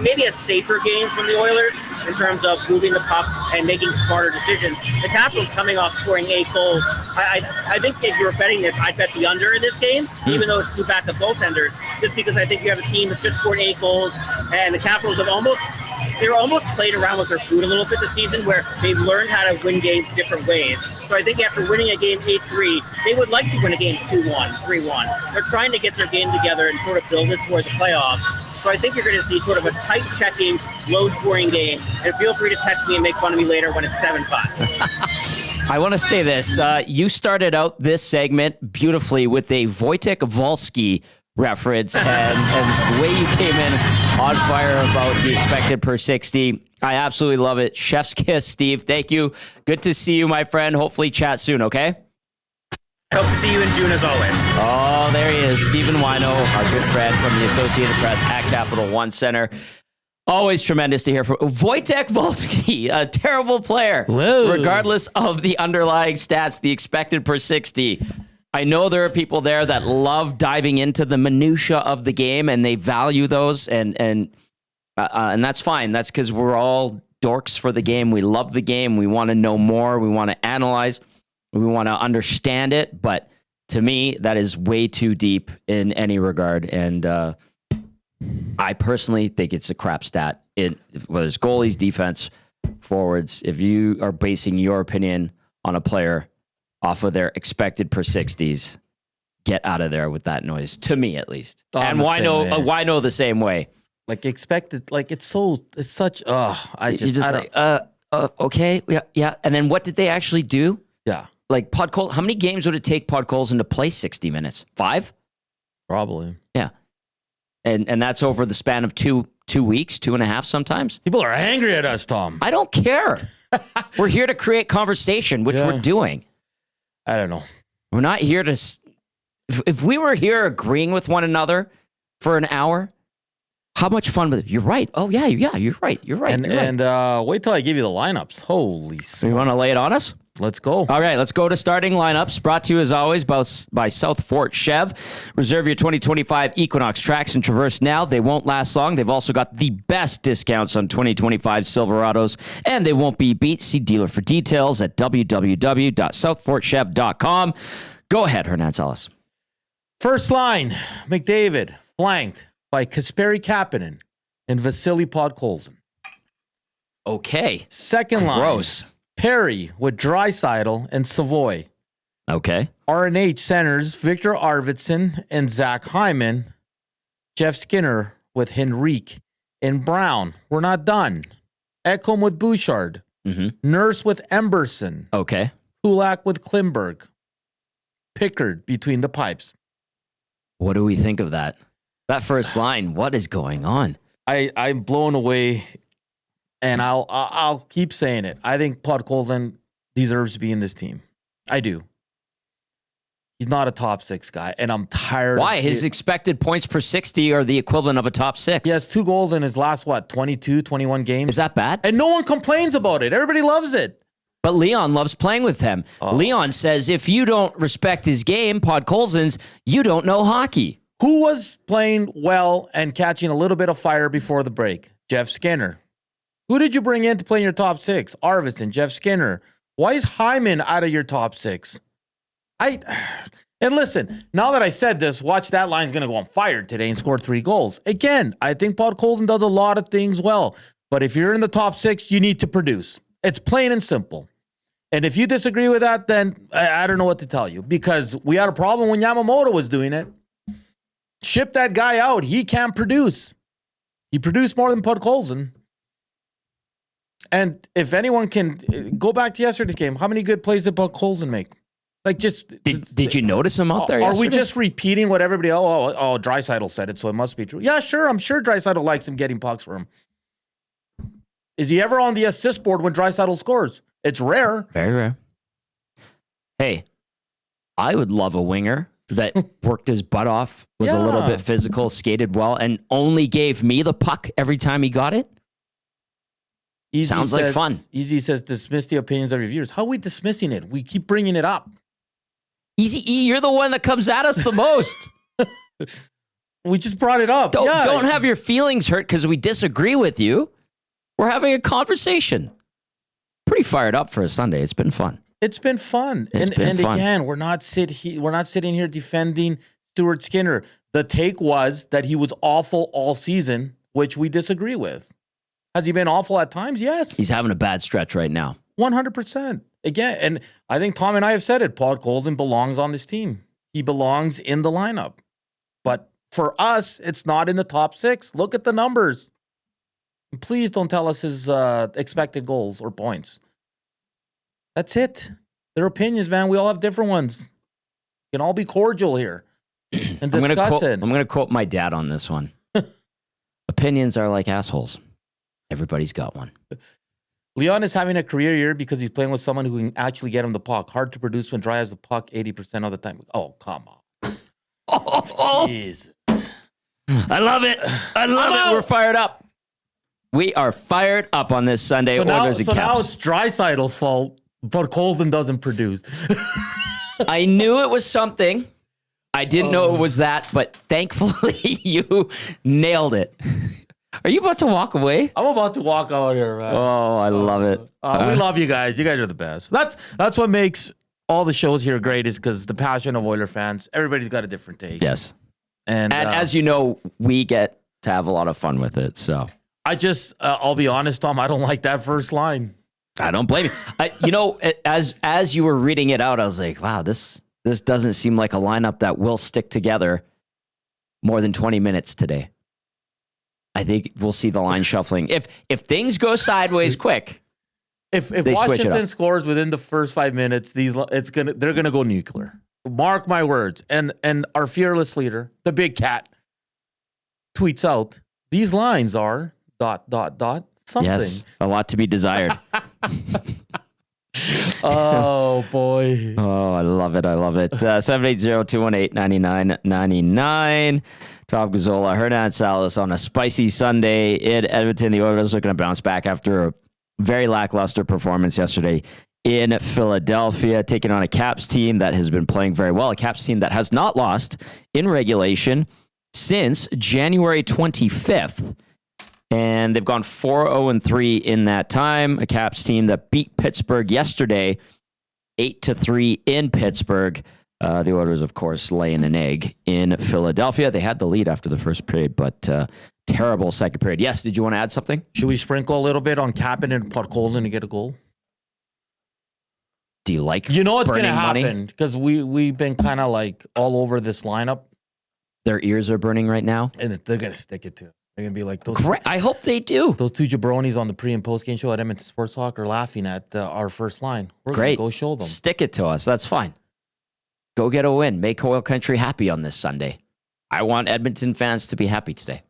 maybe a safer game from the Oilers in terms of moving the puck and making smarter decisions. The Capitals coming off scoring 8 goals. I think if you were betting this, I'd bet the under in this game, even though it's 2 backup goaltenders, just because I think you have a team that just scored 8 goals, and the Capitals have almost played around with their food a little bit this season, where they've learned how to win games different ways. So I think after winning a game 8-3, they would like to win a game 2-1, 3-1. They're trying to get their game together and sort of build it towards the playoffs. So I think you're going to see sort of a tight checking, low-scoring game. And feel free to text me and make fun of me later when it's 7-5. I want to say this. You started out this segment beautifully with a Wojtek Wolski reference, and the way you came in on fire about the expected per 60. I absolutely love it. Chef's kiss, Steve. Thank you. Good to see you, my friend. Hopefully chat soon, okay? Hope to see you in June as always. Oh, there he is. Stephen Wino, our good friend from the Associated Press at Capital One Center. Always tremendous to hear from Wojtek Wolski, a terrible player. Whoa. Regardless of the underlying stats, the expected per 60. I know there are people there that love diving into the minutia of the game, and they value those, and that's fine. That's because we're all dorks for the game. We love the game. We want to know more. We want to analyze. We want to understand it, but To me, that is way too deep in any regard. And I personally think it's a crap stat. Whether it's goalies, defense, forwards, if you are basing your opinion on a player off of their expected per 60s, get out of there with that noise, to me at least. And why know the same way? Like expected, like it's such, okay, yeah. And then what did they actually do? Yeah. Like Podkolzin, how many games would it take Podkolzin to play 60 minutes? 5? Probably. Yeah. And that's over the span of 2 weeks, 2.5 sometimes. People are angry at us, Tom. I don't care. We're here to create conversation, which we're doing. I don't know. We're not here to... If we were here agreeing with one another for an hour, how much fun would it? You're right. Oh, yeah, you're right. And wait till I give you the lineups. Holy smokes. You want to lay it on us? Let's go. All right, let's go to starting lineups. Brought to you, as always, by South Fort Chev. Reserve your 2025 Equinox tracks and Traverse now. They won't last long. They've also got the best discounts on 2025 Silverados, and they won't be beat. See dealer for details at www.southfortchev.com. Go ahead, Hernan Salas. First line, McDavid, flanked by Kasperi Kapanen and Vasily Podkolzin. Okay. Second line. Gross. Perry with Draisaitl and Savoy. Okay. RNH centers Victor Arvidsson and Zach Hyman. Jeff Skinner with Henrique and Brown. We're not done. Ekholm with Bouchard. Nurse with Emberson. Okay. Kulak with Klimberg. Pickard between the pipes. What do we think of that? That first line, what is going on? I'm blown away, and I'll keep saying it. I think Podkolzin deserves to be in this team. I do. He's not a top 6 guy, and I'm tired. Why? His expected points per 60 are the equivalent of a top 6. He has 2 goals in his last, 22, 21 games. Is that bad? And no one complains about it. Everybody loves it. But Leon loves playing with him. Leon says, if you don't respect his game, Podkolzin's, you don't know hockey. Who was playing well and catching a little bit of fire before the break? Jeff Skinner. Who did you bring in to play in your top 6? Arvidsson, Jeff Skinner. Why is Hyman out of your top 6? And listen, now that I said this, watch that line's going to go on fire today and score 3 goals. Again, I think Podkolzin does a lot of things well. But if you're in the top 6, you need to produce. It's plain and simple. And if you disagree with that, then I don't know what to tell you, because we had a problem when Yamamoto was doing it. Ship that guy out. He can't produce. He produced more than Podkolzin. And if anyone can go back to yesterday's game, how many good plays did Podkolzin make? Like, just did you notice him out there? Are we just repeating what everybody? Draisaitl said it, so it must be true. Yeah, sure. I'm sure Draisaitl likes him getting pucks for him. Is he ever on the assist board when Draisaitl scores? It's rare. Very rare. Hey, I would love a winger that worked his butt off, was a little bit physical, skated well, and only gave me the puck every time he got it. Sounds like fun. Easy says, dismiss the opinions of your viewers. How are we dismissing it? We keep bringing it up. Easy E, you're the one that comes at us the most. We just brought it up. Don't have your feelings hurt because we disagree with you. We're having a conversation. Pretty fired up for a Sunday. It's been fun. It's been fun. And again, we're not sitting here defending Stuart Skinner. The take was that he was awful all season, which we disagree with. Has he been awful at times? Yes. He's having a bad stretch right now. 100%. Again, and I think Tom and I have said it, Podkolzin belongs on this team. He belongs in the lineup. But for us, it's not in the top 6. Look at the numbers. Please don't tell us his expected goals or points. That's it. Their opinions, man. We all have different ones. We can all be cordial here and discuss it. I'm going to quote my dad on this one. Opinions are like assholes. Everybody's got one. Leon is having a career year because he's playing with someone who can actually get him the puck. Hard to produce when Dry has the puck 80% of the time. Oh, come on. Jesus. I love it. I love it. We're fired up. We are fired up on this Sunday. Oilers and Caps. Now it's Draisaitl's fault, but Colton doesn't produce. I knew it was something. I didn't know it was that, but thankfully you nailed it. Are you about to walk away? I'm about to walk out here, man. Oh, I love it. We love you guys. You guys are the best. That's what makes all the shows here are great is because the passion of Oiler fans. Everybody's got a different take. Yes. And as you know, we get to have a lot of fun with it. So I just, I'll be honest, Tom, I don't like that first line. I don't blame you. As you were reading it out, I was like, wow, this doesn't seem like a lineup that will stick together more than 20 minutes today. I think we'll see the line shuffling. If things go sideways quick, if Washington scores within the first 5 minutes, they're gonna go nuclear. Mark my words. And our fearless leader, the big cat, tweets out, these lines are ... something. Yes, a lot to be desired. Oh, boy. Oh, I love it. 780-218-9999. Tom Gazzola, Hernan, Salas on a spicy Sunday in Edmonton. The Oilers are going to bounce back after a very lackluster performance yesterday in Philadelphia, taking on a Caps team that has been playing very well, a Caps team that has not lost in regulation since January 25th. And they've gone 4-0-3 in that time. A Caps team that beat Pittsburgh yesterday, 8-3 in Pittsburgh. The Oilers, of course, laying an egg in Philadelphia. They had the lead after the first period, but terrible second period. Yes, did you want to add something? Should we sprinkle a little bit on Kapanen and Podkolzin to get a goal? Do you like You know what's going to burning happen? Because we've been kind of like all over this lineup. Their ears are burning right now. And they're going to stick it to it. They're going to be like those. Great. I hope they do. Those two jabronis on the pre- and post-game show at Edmonton Sports Talk are laughing at our first line. We're going to go show them. Stick it to us. That's fine. Go get a win. Make Oil Country happy on this Sunday. I want Edmonton fans to be happy today.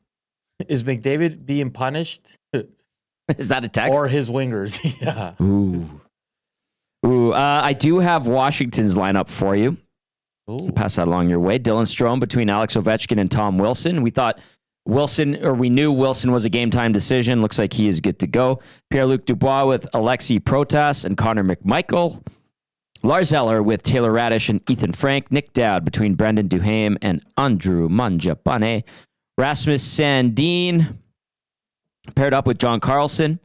Is McDavid being punished? Is that a text? Or his wingers? Yeah. Ooh. I do have Washington's lineup for you. I'll pass that along your way. Dylan Strome between Alex Ovechkin and Tom Wilson. We knew Wilson was a game time decision. Looks like he is good to go. Pierre-Luc Dubois with Alexei Protas and Connor McMichael. Lars Eller with Taylor Radish and Ethan Frank. Nick Dowd between Brendan Duhaime and Andrew Mangiapane. Rasmus Sandin paired up with John Carlson.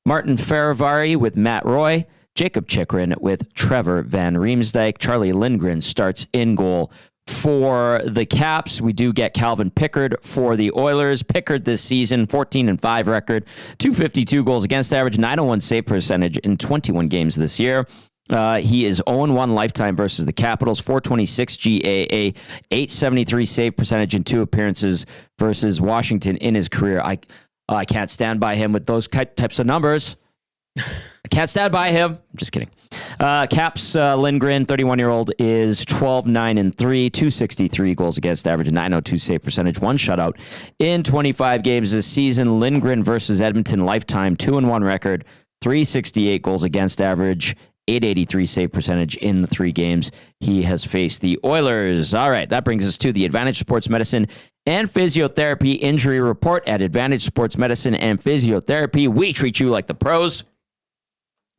Martin Faravari with Matt Roy. Jacob Chikrin with Trevor Van Riemsdyk. Charlie Lindgren starts in goal for the Caps. We do get Calvin Pickard for the Oilers. Pickard this season, 14-5 record, 252 goals against average, 901 save percentage in 21 games this year. He is 0-1 lifetime versus the Capitals, 426 GAA, 873 save percentage in 2 appearances versus Washington in his career. I can't stand by him with those types of numbers. I can't stand by him. I'm just kidding. Caps Lindgren, 31-year-old, is 12-9-3, 263 goals against average, 902 save percentage, 1 shutout in 25 games this season. Lindgren versus Edmonton lifetime, 2-1 record, 368 goals against average, 883 save percentage in the 3 games he has faced the Oilers. All right, that brings us to the Advantage Sports Medicine and Physiotherapy Injury Report. At Advantage Sports Medicine and Physiotherapy, we treat you like the pros.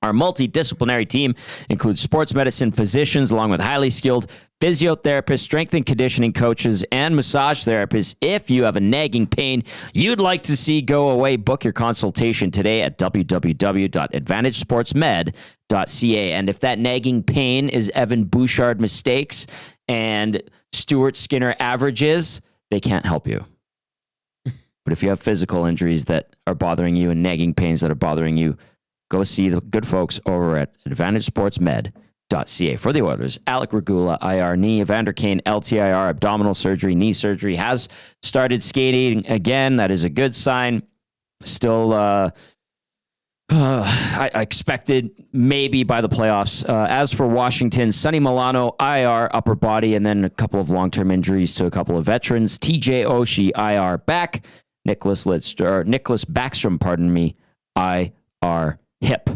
Our multidisciplinary team includes sports medicine physicians along with highly skilled physiotherapists, strength and conditioning coaches, and massage therapists. If you have a nagging pain you'd like to see go away, book your consultation today at www.advantagesportsmed.ca. And if that nagging pain is Evan Bouchard mistakes and Stuart Skinner averages, they can't help you. But if you have physical injuries that are bothering you and nagging pains that are bothering you, go see the good folks over at AdvantageSportsMed.ca. For the Oilers, Alec Regula, IR knee, Evander Kane, LTIR, abdominal surgery, knee surgery, has started skating again. That is a good sign. Still, I expected maybe by the playoffs. As for Washington, Sonny Milano, IR, upper body, and then a couple of long-term injuries to a couple of veterans. TJ Oshie, IR, back. Nicholas Backstrom, IR, hip.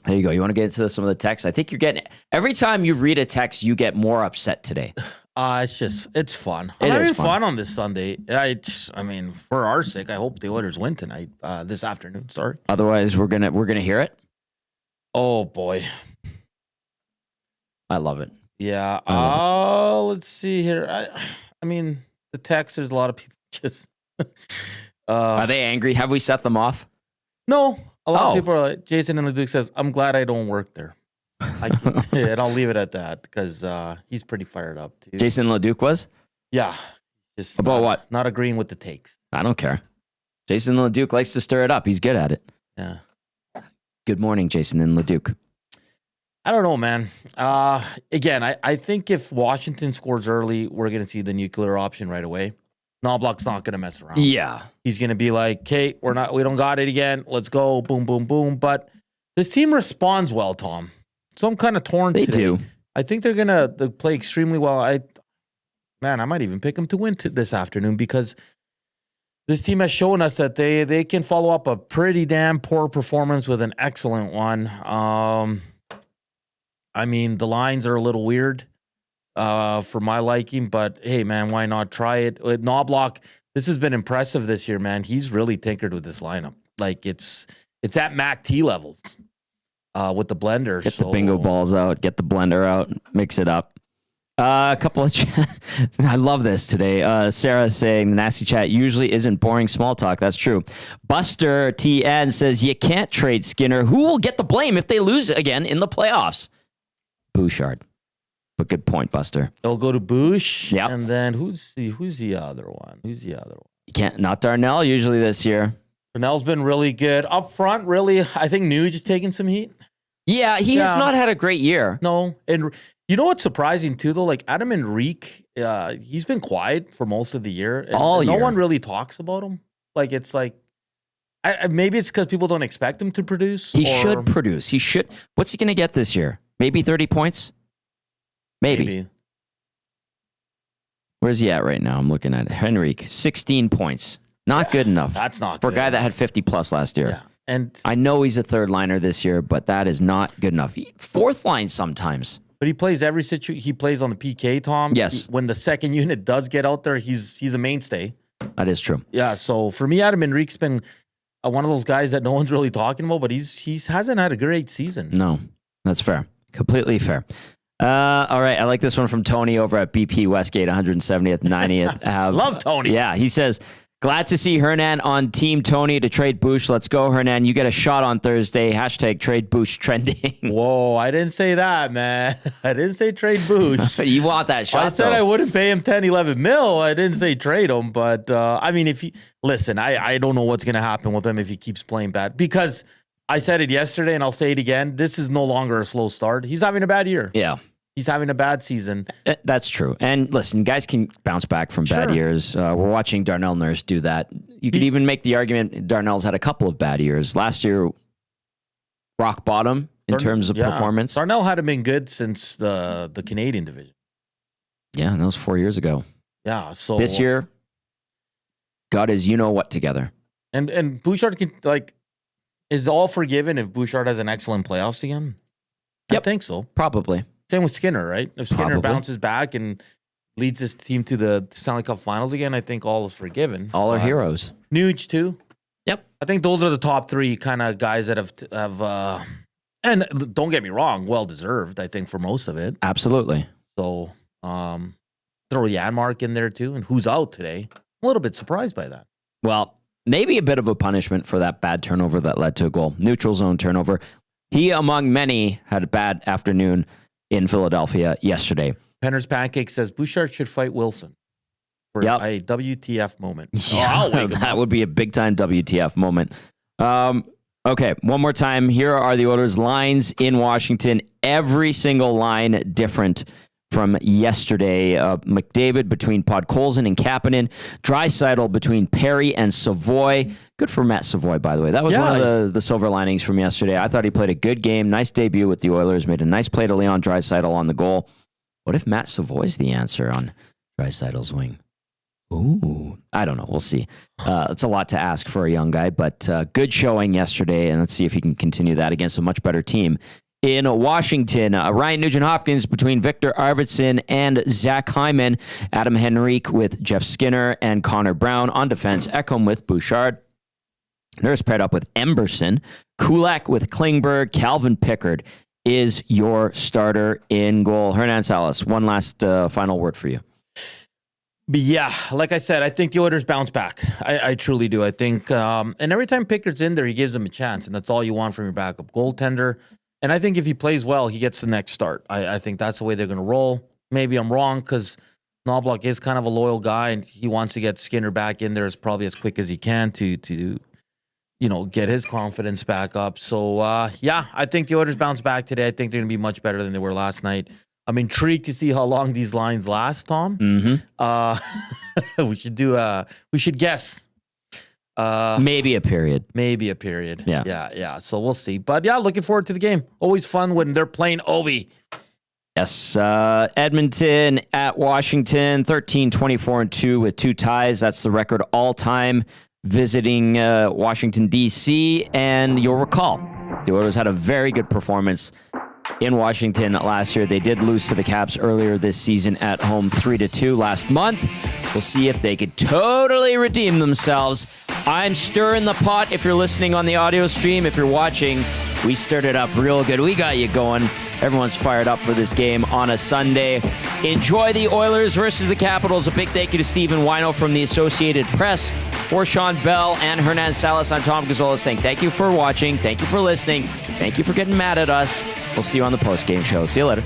There you go. You want to get into some of the text? I think you're getting, every time you read a text, you get more upset today. It's fun. I'm having fun on this Sunday. I mean, for our sake, I hope the Oilers win tonight, this afternoon. Sorry. Otherwise, we're gonna hear it. Oh boy, I love it. Yeah. Let's see here. I mean, the text. There's a lot of people just. Are they angry? Have we set them off? No. A lot of people are like, Jason and Leduc says, I'm glad I don't work there. And I'll leave it at that because he's pretty fired up too. Jason LeDuc was? Yeah. Just About what? Not agreeing with the takes. I don't care. Jason LeDuc likes to stir it up. He's good at it. Yeah. Good morning, Jason and LeDuc. I don't know, man. Again, I think if Washington scores early, we're going to see the nuclear option right away. Knobloch's not going to mess around. Yeah. He's going to be like, "Okay, we don't got it again. Let's go, boom, boom, boom." But this team responds well, Tom. So I'm kind of torn. They today. do. I think they're going to play extremely well. I might even pick them to win this afternoon because this team has shown us that they can follow up a pretty damn poor performance with an excellent one. I mean, the lines are a little weird for my liking, but hey, man, why not try it? With Knobloch, this has been impressive this year, man. He's really tinkered with this lineup. Like it's at Mac T levels with the blender. Get the bingo balls out, get the blender out, mix it up. A couple of I love this today. Sarah saying the nasty chat usually isn't boring small talk. That's true. Buster TN says you can't trade Skinner. Who will get the blame if they lose again in the playoffs? Bouchard. But good point, Buster. They'll go to Bush. Yep. And then who's the other one? You can't, not Darnell usually this year. Darnell's been really good. Up front, really, I think Nuge is taking some heat. Yeah, he has not had a great year. No. And you know what's surprising too, though? Like Adam Henrique, he's been quiet for most of the year. And All no year. one really talks about him. Like it's like, maybe it's because people don't expect him to produce. He should produce. He should. What's he going to get this year? Maybe 30 points? Maybe. Where's he at right now? I'm looking at it. Henrique, 16 points. Not good enough. That's not for good a guy enough. that had 50 plus last year. Yeah. And I know he's a third liner this year, but that is not good enough. Fourth line sometimes. But he plays every situation. He plays on the PK, Tom. Yes. When the second unit does get out there, he's a mainstay. That is true. Yeah. So for me, Adam Henrique's been one of those guys that no one's really talking about, but he hasn't had a great season. No, that's fair. Completely fair. All right. I like this one from Tony over at BP Westgate, 170th, 90th. Love Tony. Yeah. He says, glad to see Hernan on Team Tony to trade Bush. Let's go, Hernan. You get a shot on Thursday. Hashtag trade Bush trending. Whoa. I didn't say that, man. I didn't say trade Bush. You want that shot, I said though. I wouldn't pay him 10, 11 mil. I didn't say trade him. But, I mean, I don't know what's going to happen with him if he keeps playing bad. Because I said it yesterday and I'll say it again. This is no longer a slow start. He's having a bad year. Yeah. He's having a bad season. That's true. And listen, guys can bounce back from bad years. We're watching Darnell Nurse do that. You could even make the argument Darnell's had a couple of bad years. Last year, rock bottom in terms of performance. Darnell hadn't been good since the Canadian division. Yeah, and that was 4 years ago. Yeah. So this year, got his you-know-what together. And Bouchard can, is all forgiven if Bouchard has an excellent playoffs again? Yep. I think so. Probably. Same with Skinner, right? If Skinner Probably. bounces back and leads his team to the Stanley Cup Finals again, I think all is forgiven. All are heroes. Nuge too. Yep. I think those are the top three kind of guys that have and don't get me wrong, well deserved. I think for most of it. Absolutely. So throw Janmark in there too, and who's out today? I'm a little bit surprised by that. Well, maybe a bit of a punishment for that bad turnover that led to a goal. Neutral zone turnover. He, among many, had a bad afternoon in Philadelphia yesterday. Penner's Pancake says Bouchard should fight Wilson for a WTF moment. Yeah, that would be a big-time WTF moment. Okay, one more time. Here are the Oilers' lines in Washington. Every single line different from yesterday. McDavid between Podkolzin and Kapanen. Draisaitl between Perry and Savoy. Good for Matt Savoy, by the way. That was one of the silver linings from yesterday. I thought he played a good game. Nice debut with the Oilers. Made a nice play to Leon Draisaitl on the goal. What if Matt Savoy's the answer on Draisaitl's wing? Ooh, I don't know. We'll see. It's a lot to ask for a young guy, but good showing yesterday, and let's see if he can continue that against a much better team in Washington. Ryan Nugent-Hopkins between Victor Arvidsson and Zach Hyman. Adam Henrique with Jeff Skinner and Connor Brown on defense. Ekholm with Bouchard. Nurse paired up with Emberson. Kulak with Klingberg. Calvin Pickard is your starter in goal. Hernan Salas, one last final word for you. But yeah, like I said, I think the Oilers bounce back. I truly do. I think, and every time Pickard's in there, he gives them a chance, and that's all you want from your backup goaltender. And I think if he plays well, he gets the next start. I think that's the way they're going to roll. Maybe I'm wrong because Knoblauch is kind of a loyal guy and he wants to get Skinner back in there as probably as quick as he can to get his confidence back up. So, I think the Oilers bounce back today. I think they're going to be much better than they were last night. I'm intrigued to see how long these lines last, Tom. Mm-hmm. We should guess. Maybe a period. Yeah. So we'll see. But yeah, looking forward to the game. Always fun when they're playing Ovi. Yes. Edmonton at Washington, 13-24-2 with 2 ties. That's the record all time visiting Washington, D.C. And you'll recall, the Oilers had a very good performance in Washington last year. They did lose to the Caps earlier this season at home 3-2 last month. We'll see if they could totally redeem themselves. I'm stirring the pot. If you're listening on the audio stream, if you're watching, we stirred it up real good. We got you going. Everyone's fired up for this game on a Sunday. Enjoy the Oilers versus the Capitals. A big thank you to Stephen Wino from the Associated Press. For Shawn, Belle, and Hernan, Salas, I'm Tom Gazzola saying thank you for watching. Thank you for listening. Thank you for getting mad at us. We'll see you on the post-game show. See you later.